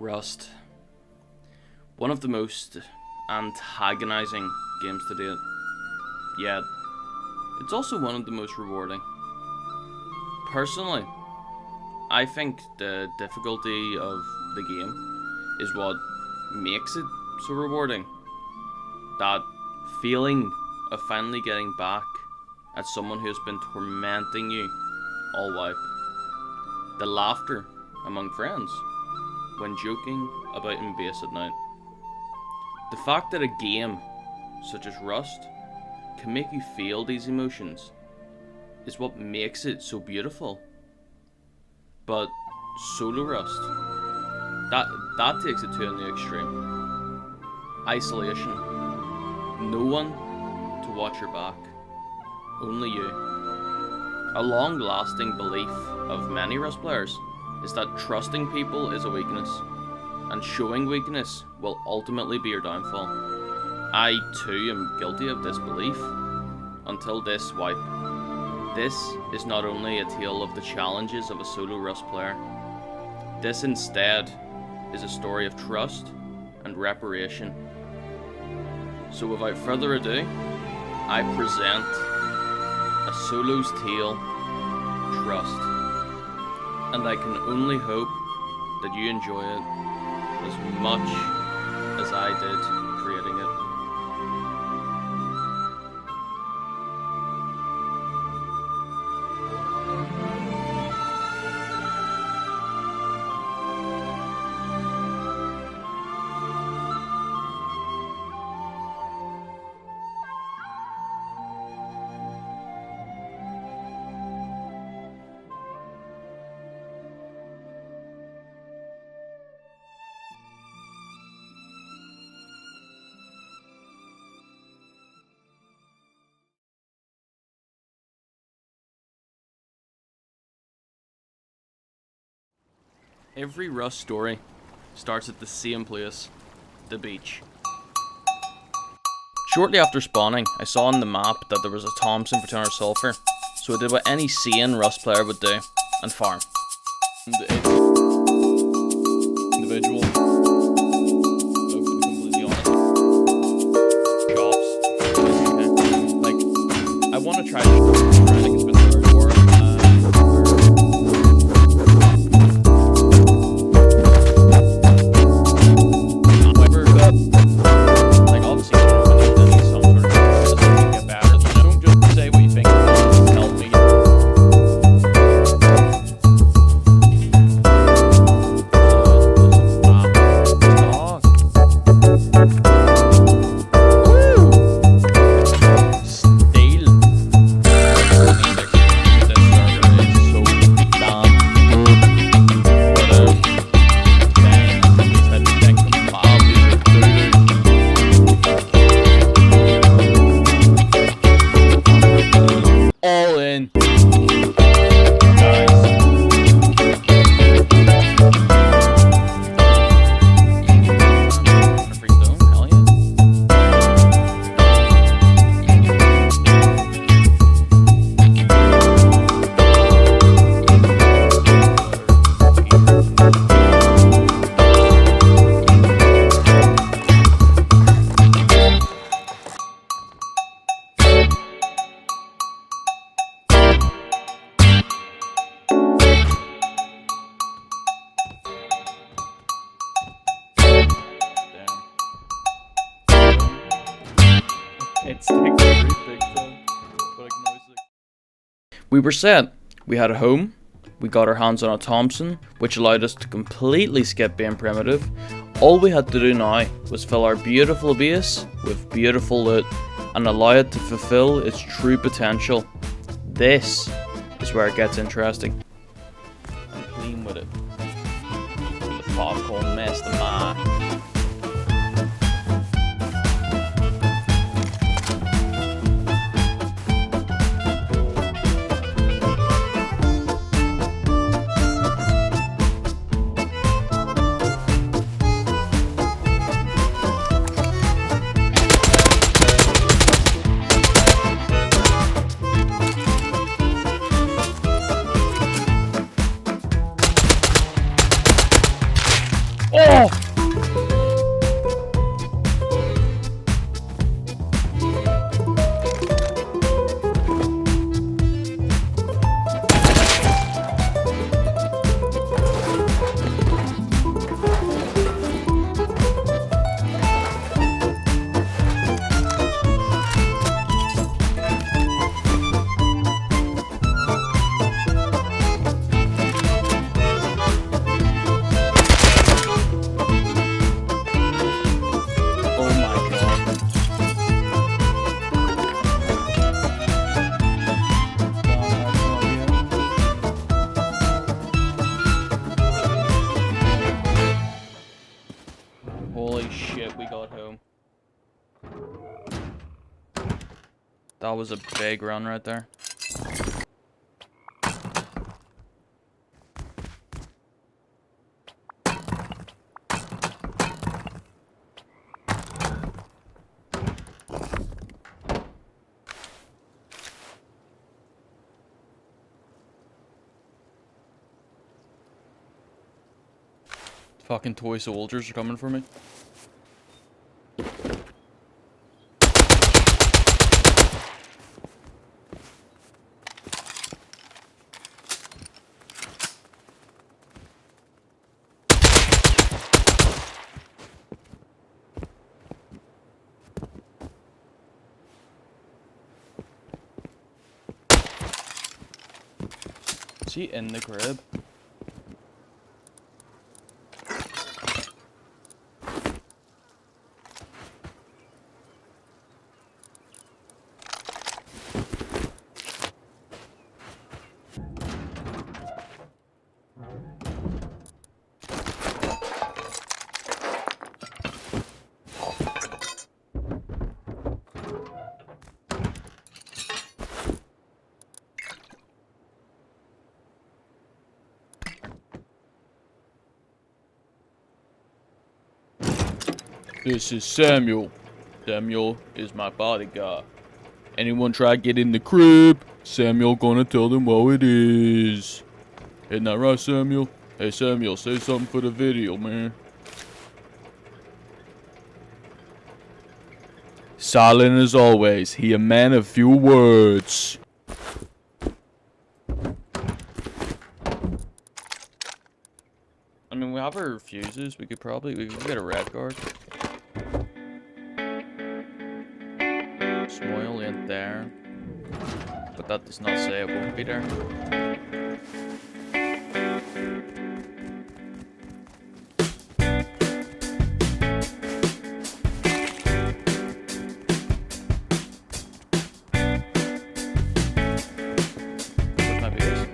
Rust. One of the most antagonizing games to date. Yet, it's also one of the most rewarding. Personally, I think the difficulty of the game is what makes it so rewarding. That feeling of finally getting back at someone who has been tormenting you all wipe. The laughter among friends when joking about base at night. The fact that a game such as Rust can make you feel these emotions is what makes it so beautiful. But solo Rust, that takes it to the extreme. Isolation. No one to watch your back. Only you. A long-lasting belief of many Rust players is that trusting people is a weakness, and showing weakness will ultimately be your downfall. I too am guilty of this belief, until this wipe. This is not only a tale of the challenges of a solo Rust player, this instead is a story of trust and reparation. So without further ado, I present a solo's tale, Trust. And I can only hope that you enjoy it as much as I did creating it. Every Rust story starts at the same place, the beach. Shortly after spawning, I saw on the map that there was a Thompson for 200 sulfur, so I did what any sane Rust player would do, and farm. And it's individual, to be completely honest. Shops. Like, I want to try this. I think it's been the third war. We were set. We had a home, we got our hands on a Thompson, which allowed us to completely skip being primitive. All we had to do now was fill our beautiful base with beautiful loot and allow it to fulfill its true potential. This is where it gets interesting. I'm clean with it. The popcorn mess, the man. Oh! That was a big run right there. Fucking toy soldiers are coming for me. Is he in the crib? This is Samuel. Samuel is my bodyguard. Anyone try to get in the crib, Samuel gonna tell them what it is. Isn't that right, Samuel? Hey, Samuel, say something for the video, man. Silent as always. He a man of few words. I mean, we have our fuses. We could get a red guard. Smoil ain't there. But that does not say it won't be there. Where's my base?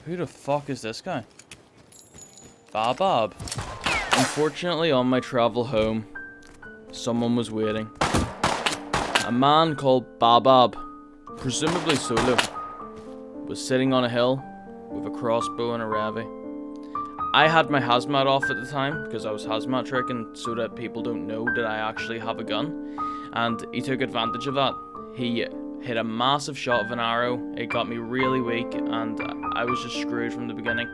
Who the fuck is this guy? Bob. Unfortunately, on my travel home, someone was waiting. A man called Bob, presumably solo, was sitting on a hill with a crossbow and a ravi. I had my hazmat off at the time because I was hazmat tricking so that people don't know that I actually have a gun, and he took advantage of that. He hit a massive shot of an arrow. It got me really weak and I was just screwed from the beginning.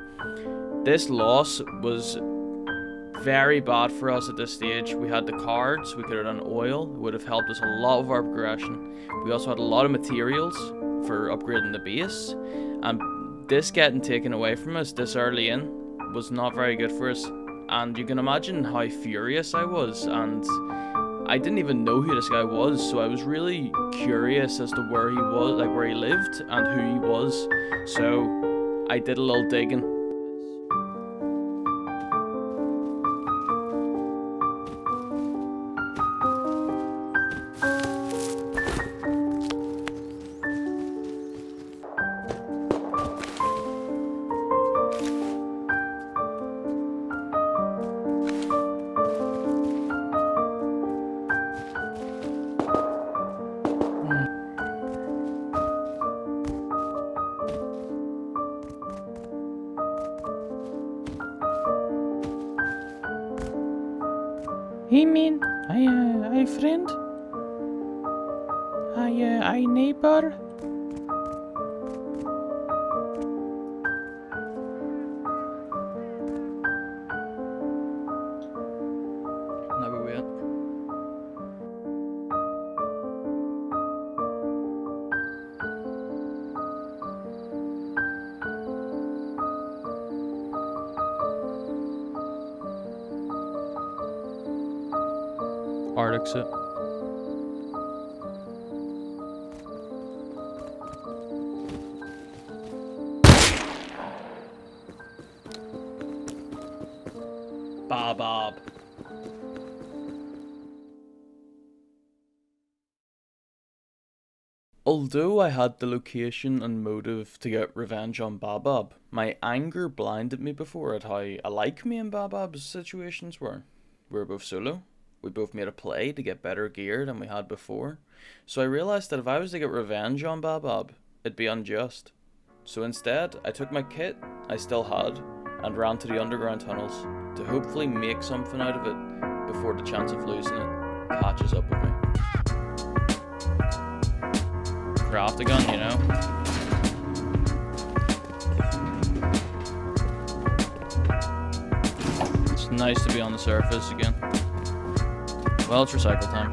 This loss was very bad for us at this stage. We had the cards, we could have done oil, it would have helped us a lot of our progression. We also had a lot of materials for upgrading the base, and this getting taken away from us this early in was not very good for us. And you can imagine how furious I was, and I didn't even know who this guy was, so I was really curious as to where he was, like where he lived and who he was. So I did a little digging. Hey man, I friend. I neighbor. Never wait. Hard exit. Bob. Although I had the location and motive to get revenge on Babab, my anger blinded me before at how alike me and Babab's situations were. We were both solo. We both made a play to get better gear than we had before. So I realized that if I was to get revenge on Babab, it'd be unjust. So instead, I took my kit I still had and ran to the underground tunnels to hopefully make something out of it before the chance of losing it catches up with me. Craft a gun, you know? It's nice to be on the surface again. Well, it's recycle time.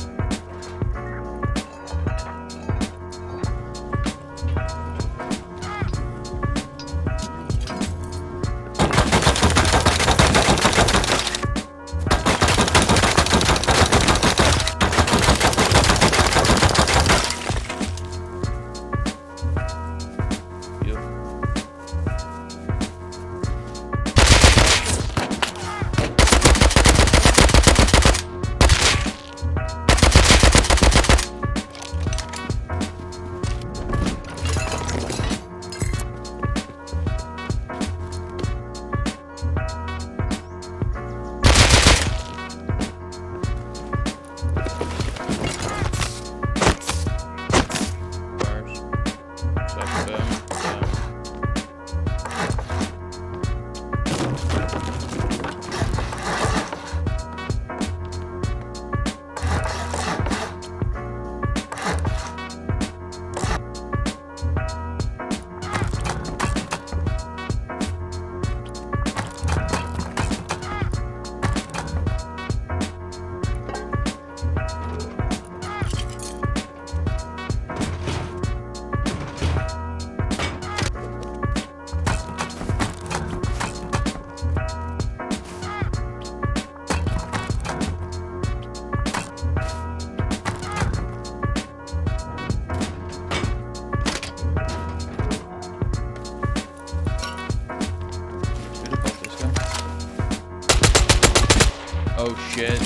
Oh shit.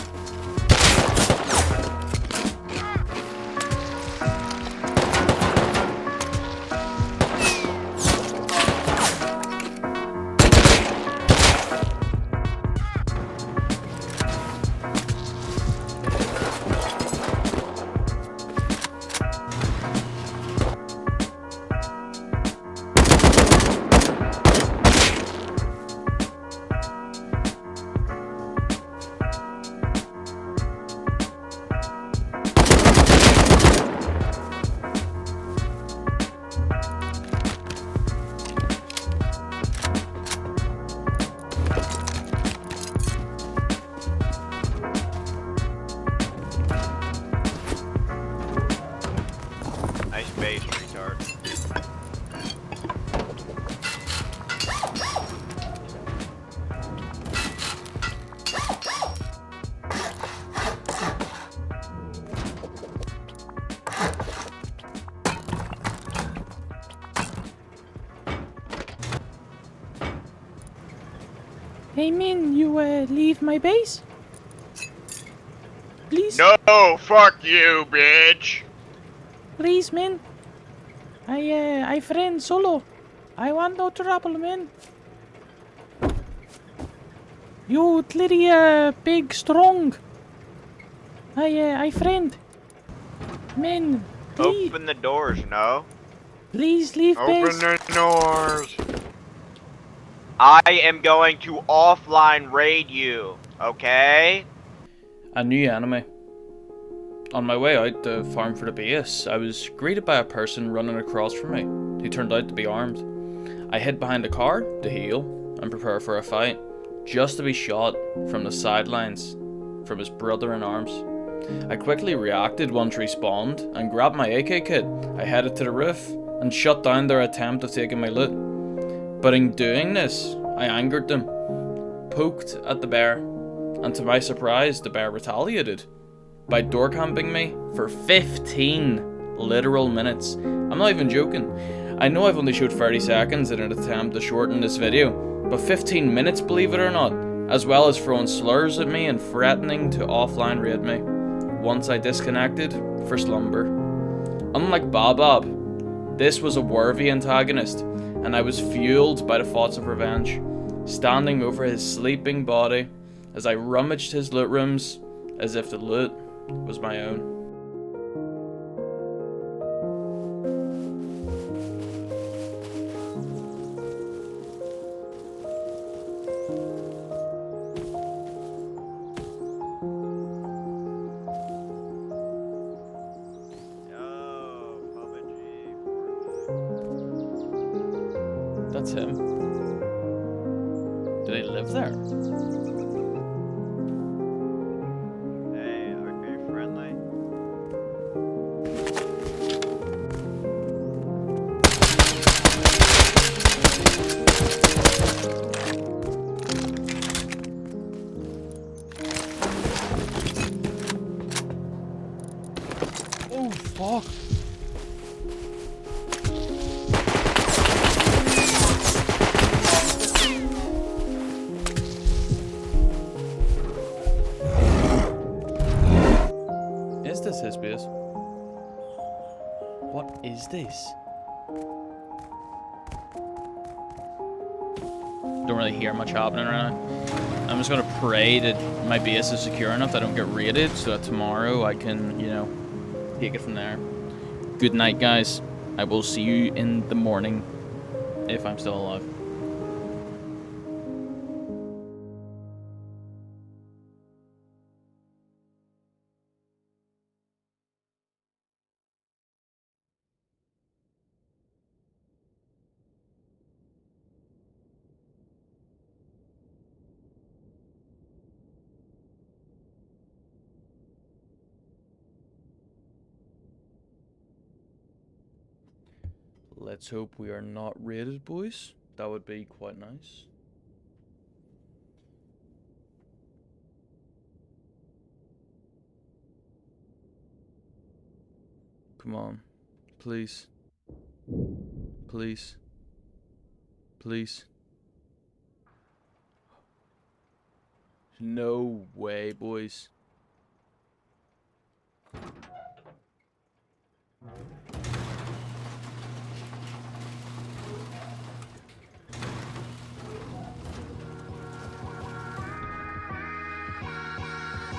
Nice base, retard. Hey man, you leave my base? Please? No, fuck you, bitch! Please, man. I friend solo. I want no trouble, man. You clearly big strong. I friend. Man, please. Open the doors, no? Please leave base. Open the doors! I am going to offline raid you, okay? A new enemy. On my way out to farm for the base, I was greeted by a person running across from me, who turned out to be armed. I hid behind a car to heal and prepare for a fight, just to be shot from the sidelines from his brother in arms. I quickly reacted once respawned and grabbed my AK kit. I headed to the roof and shut down their attempt of taking my loot. But in doing this, I angered them, poked at the bear, and to my surprise, the bear retaliated by door camping me for 15 literal minutes. I'm not even joking. I know I've only showed 30 seconds in an attempt to shorten this video, but 15 minutes, believe it or not, as well as throwing slurs at me and threatening to offline raid me once I disconnected for slumber. Unlike Bob, this was a worthy antagonist, and I was fueled by the thoughts of revenge, standing over his sleeping body as I rummaged his loot rooms as if the loot was my own. That's him. Do they live there? Hey, are you friendly? Oh, fuck. Is this his base? What is this? Don't really hear much happening right now. I'm just gonna pray that my base is secure enough that I don't get raided, so that tomorrow I can, you know, take it from there. Good night, guys. I will see you in the morning, if I'm still alive. Let's hope we are not raided, boys. That would be quite nice. Come on. Please. Please. Please. No way, boys.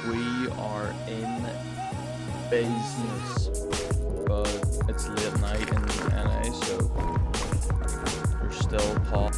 We are in business, but it's late night in NA, so we're still pop.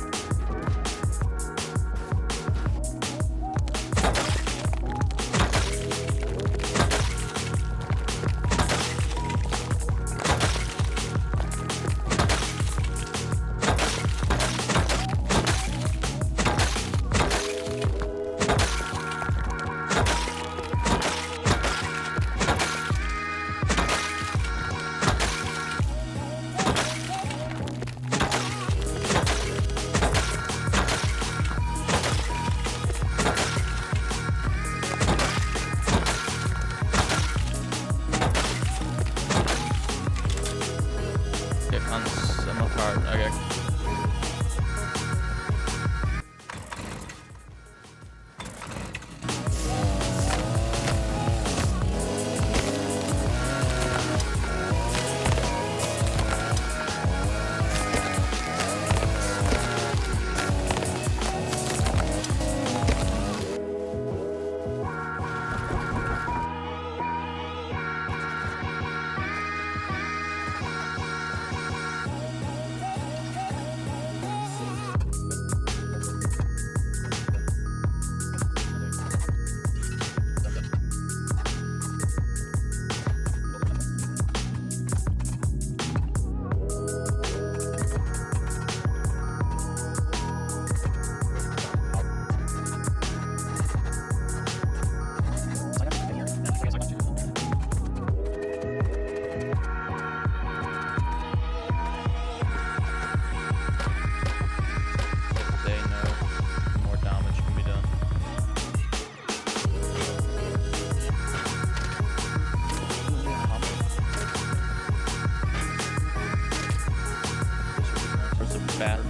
I'm not hard. Okay. better.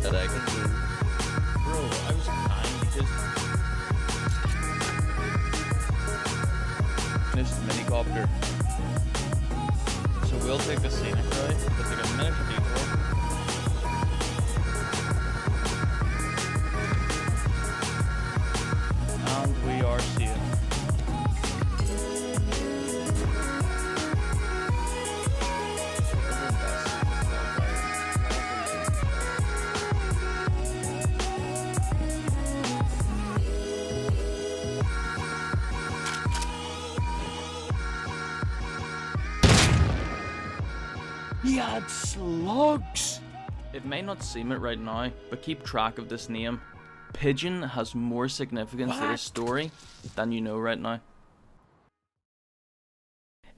That I can do. Bro, I was kind because this minicopter. So we'll take the scenic route, we'll take a miniature detour. And we are safe. He had slugs. It may not seem it right now, but keep track of this name. Pigeon has more significance to this story than you know right now.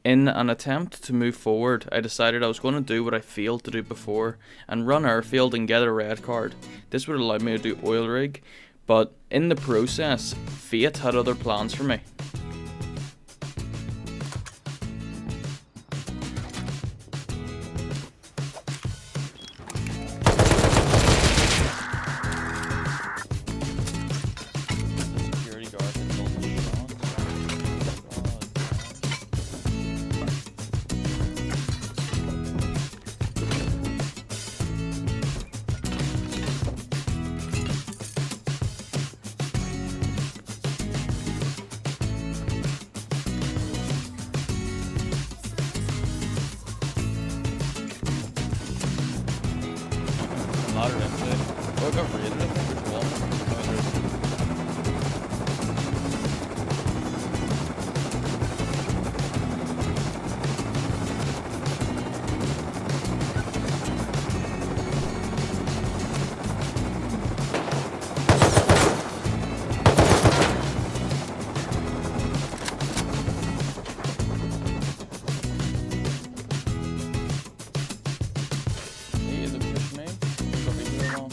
In an attempt to move forward, I decided I was going to do what I failed to do before and run airfield and get a red card. This would allow me to do oil rig, but in the process, fate had other plans for me. Ladder into it. Oh, I got raided, I think, as well. Hey, is it push me? Got me here along.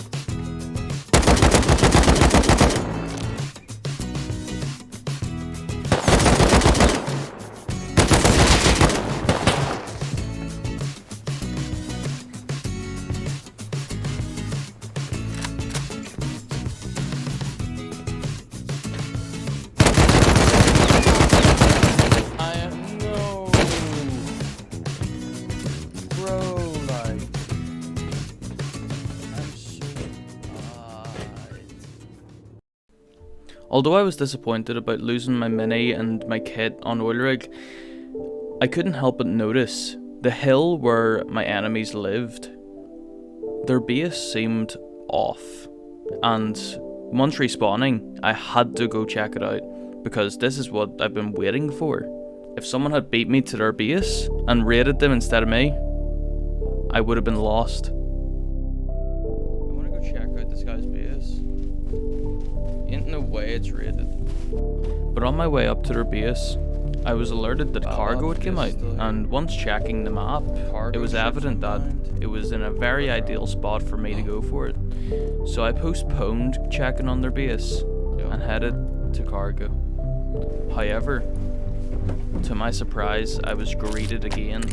I am no, bro. Like, I'm so Although I was disappointed about losing my mini and my kit on oil rig, I couldn't help but notice the hill where my enemies lived. Their base seemed off, and once respawning, I had to go check it out because this is what I've been waiting for. If someone had beat me to their base and raided them instead of me, I would have been lost. I want to go check out this guy's base. Ain't no way it's raided. But on my way up to their base, I was alerted that cargo had come out, and once checking the map, it was evident that it was in a very ideal spot for me to go for it. So I postponed checking on their base and headed to cargo. However, to my surprise, I was greeted again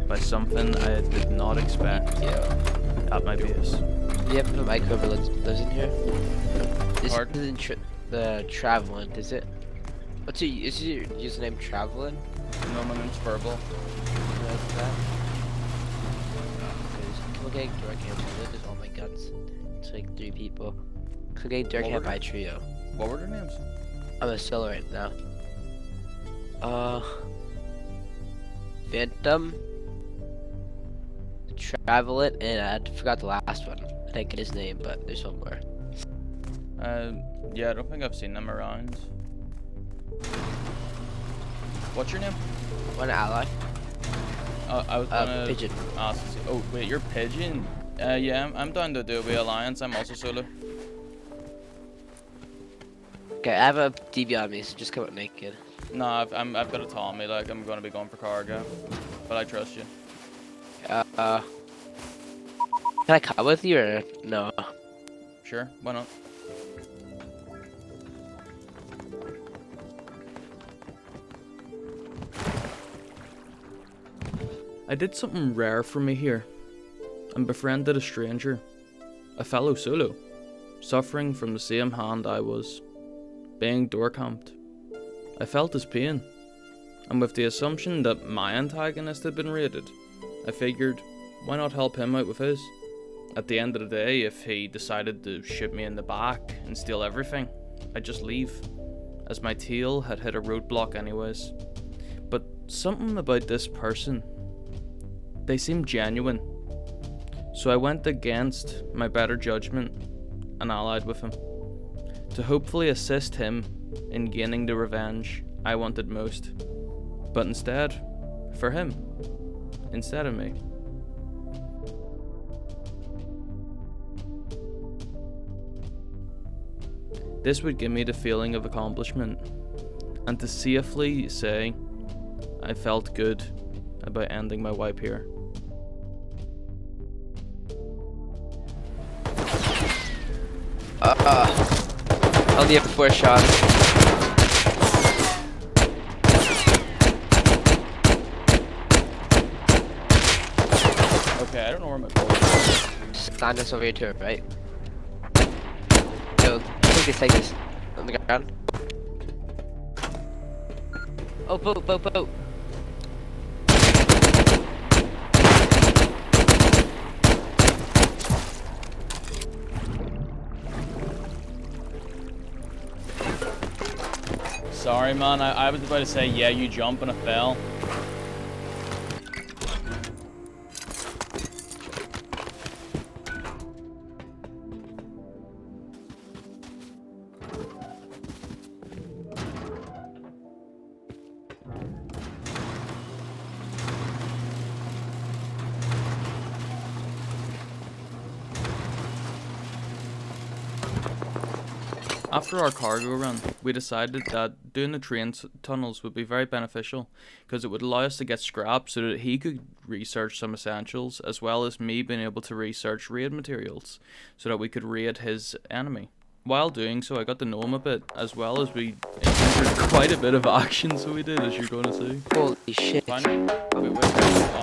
by something I did not expect at my base. You have a micro lives in here? This Pardon? isn't the Travelin, is it? Is your username Travelin? No, my name's Verbal. Like that? Clicking direct hand, this is all my guns. It's like 3 people. Clicking direct hand by trio. What were their names? I'm a solo right now. Phantom, Travelin, and I forgot the last one. I didn't get his name, but there's one more. Yeah, I don't think I've seen them around. What's your name? One ally. I was gonna Pigeon. ask. Oh wait, you're Pigeon. Yeah, I'm down to do a alliance. I'm also solo. Okay, I have a DB on me, so just come out naked. Nah, I've got a Tommy. Like I'm gonna be going for cargo, but I trust you. Can I come with you or no? Sure, why not? I did something rare for me here, and befriended a stranger, a fellow solo, suffering from the same hand I was, being door camped. I felt his pain, and with the assumption that my antagonist had been raided, I figured, why not help him out with his? At the end of the day, if he decided to shoot me in the back and steal everything, I'd just leave, as my tail had hit a roadblock anyways. But something about this person, they seemed genuine, so I went against my better judgment and allied with him, to hopefully assist him in gaining the revenge I wanted most, but instead, for him, instead of me. This would give me the feeling of accomplishment, and to safely say I felt good about ending my wipe here. Only have 4 shots. Okay, I don't know where my bullet is. Stand us over here to it, right? Yo, take this. On the ground. Oh, boat. Sorry man, I was about to say yeah you jump and I fell. After our cargo run, we decided that doing the train tunnels would be very beneficial because it would allow us to get scrap so that he could research some essentials as well as me being able to research raid materials so that we could raid his enemy. While doing so, I got to know him a bit as well as we encountered quite a bit of action, so we did, as you're going to see. Holy shit. Finally,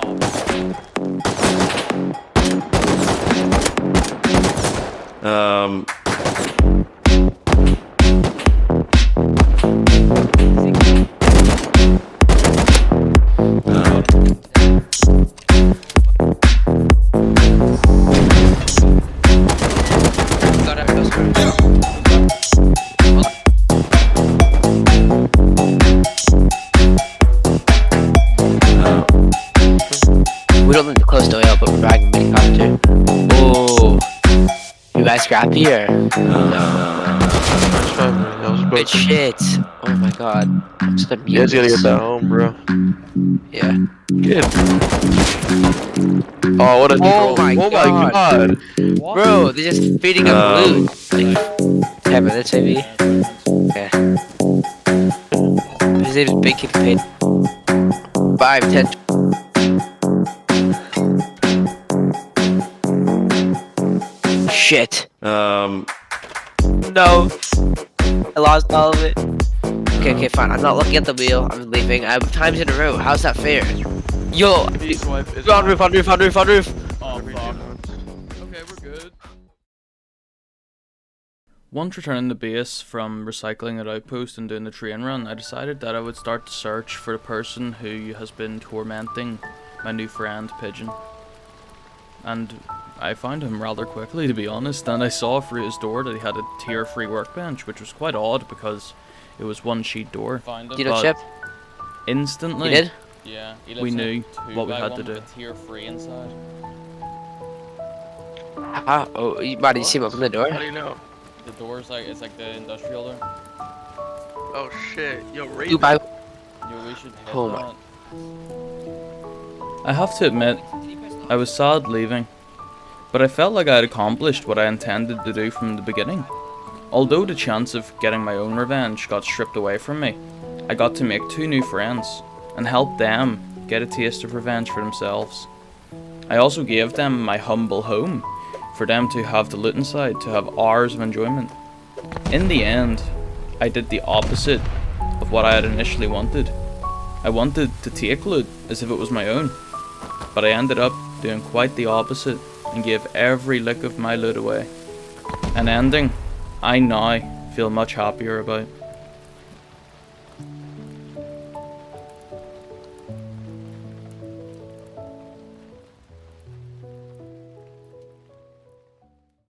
We don't need to close the way up, but we're bagging mini copter. Oh, you guys scrappy or? Good shit. Oh my god. I'm just a You guys gotta get that home, bro. Yeah. Good. Oh, what a Oh my my God. god. Bro, they're just feeding up loot. Like 10 minutes maybe. Yeah. His name's Big Kid Paid 5, 10. Shit. Um, No. I lost all of it. Okay, fine. I'm not looking at the wheel. I'm leaving. I have times in a row. How's that fair? Yo, on roof. Oh fuck. Okay, we're good. Once returning to base from recycling at Outpost and doing the train run, I decided that I would start to search for the person who has been tormenting my new friend, Pigeon. And I found him rather quickly, to be honest, and I saw through his door that he had a tier-free workbench, which was quite odd because it was one sheet door. Do you know Chip? Instantly, You did? yeah, we knew what we had to do. Tier 3 inside. Oh, why did you see him open the door? how do you know? The door's like, it's like the industrial door. Oh shit. Yo, Raven. You buy. Yo, we should hit Oh my- that. I have to admit, I was sad leaving, but I felt like I had accomplished what I intended to do from the beginning. Although the chance of getting my own revenge got stripped away from me, I got to make 2 new friends and help them get a taste of revenge for themselves. I also gave them my humble home for them to have the loot inside, to have hours of enjoyment. In the end, I did the opposite of what I had initially wanted. I wanted to take loot as if it was my own, but I ended up doing quite the opposite and gave every lick of my loot away. An ending I now feel much happier about.